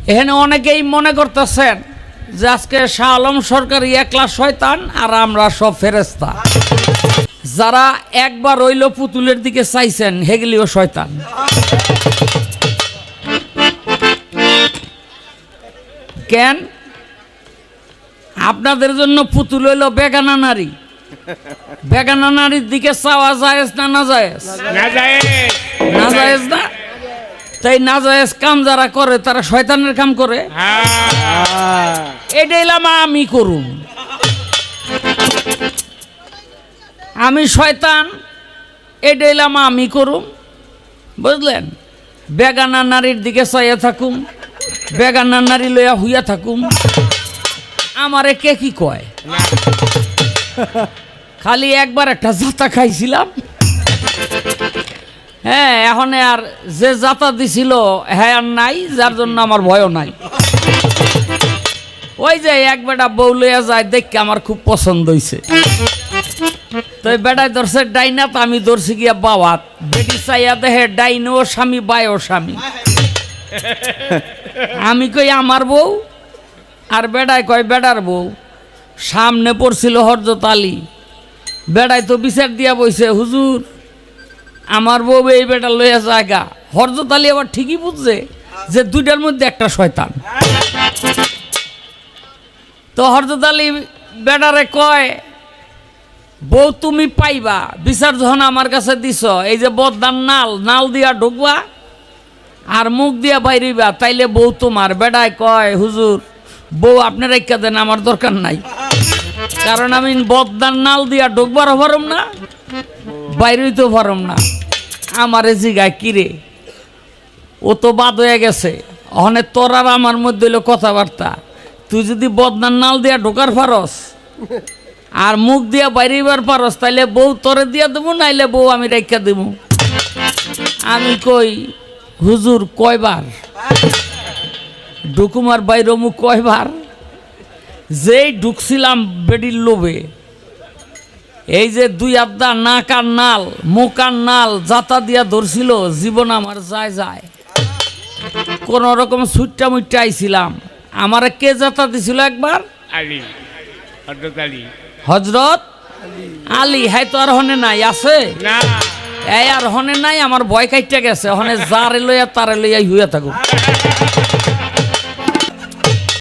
এখানে অনেকেই মনে করতেছেন যে আজকে শাহ আলম সরকার একলা শয়তান আর আমরা সব ফেরেশতা। যারা একবার রইল পুতুলের দিকে চাইছেন হেগলিও শয়তান। কেন? আপনাদের জন্য পুতুল হইল বেগানা নারী। বেগানা নারীর দিকে চাওয়া জায়েজ না না জায়েজ? না জায়েজ না? তাই না জায়েজ কাম যারা করে তারা শয়তানের কাম করে। এটাই আমি করুম। আমি শয়তান, এটাই আমি করুম। বুঝলেন? বেগানা নারীর দিকে চাইয়া থাকুম, বেগানা নারী লইয়া হইয়া থাকুম। আমারে কে কি কয়? খালি একবার একটা জাতা খাইছিলাম। হ্যাঁ, এখন আর যে জাতা দিছিল হ্যাঁ আর নাই, যার জন্য আমার ভয়ও নাই। ওই যে এক বেটা বউ লইয়া যায় দেখে আমার খুব পছন্দ হইছে। তো বেটায় ধরছে ডাইনাত, আমি ধরছি গিয়া বাবাত। বেটি চাইয়া দেহে ডাইনও স্বামী বায়ও স্বামী। আমি কই আমার বউ, আর বেটায় কয় বেটার বউ। সামনে পড়ছিল হযরত আলী। বেটায় তো বিচার দিয়া বইছে, হুজুর আমার বউ এই বেটা লইয়া জায়গা। হযরত আলী আবার ঠিকই বুঝছে যে দুইটার মধ্যে একটা শয়তান। তো হযরত আলী বেটারে কয়, বউ তুমি পাইবা, বিচার যখন আমার কাছে দিছ, এই যে বদনার নাল দিয়া ঢুকবা আর মুখ দিয়া বাইরিবা, তাইলে বউ তোমার। বেটায় কয়, হুজুর বউ আপনি রেখা দেন, আমার দরকার নাই। কারণ আমি বদনার নাল দিয়া ঢুকবারও পারম না, বাইরেই তো পারম না। আমারে জিগায় কিরে, ও তো বাদ হয়ে গেছে। ওখানে তোর আর আমার মধ্যে হইল কথাবার্তা। তুই যদি বদনার নাল দিয়া ঢোকার পারস আর মুখ দিয়া বাইরেবার পারস, তাইলে বউ তোরে দিয়া দেবো, নাইলে বউ আমি রেখা দেবো। আমি কই, হুজুর কয়বার ঢুকুমার বাইরে মুখ কয়বার? যেই ঢুকছিলাম বেডির লোভে, এই যে দুই আড্ডা নাক আর নাল, মুখ আর নাল জাতা দিয়া ধরছিল, জীবন আমার যায় যায়। কোন রকম ছুট্টা মুট্টা আইছিলাম। আমারে কে জাতা দিছিল একবার? আলী, হযরত আলী। হযরত আলী। হ্যাঁ, তো আর হনে নাই, আছে না এই আর হনে নাই। আমার ভয় কাইটা গেছে। হনে যারে লইয়া তারে লইয়া হইয়া থাকুক।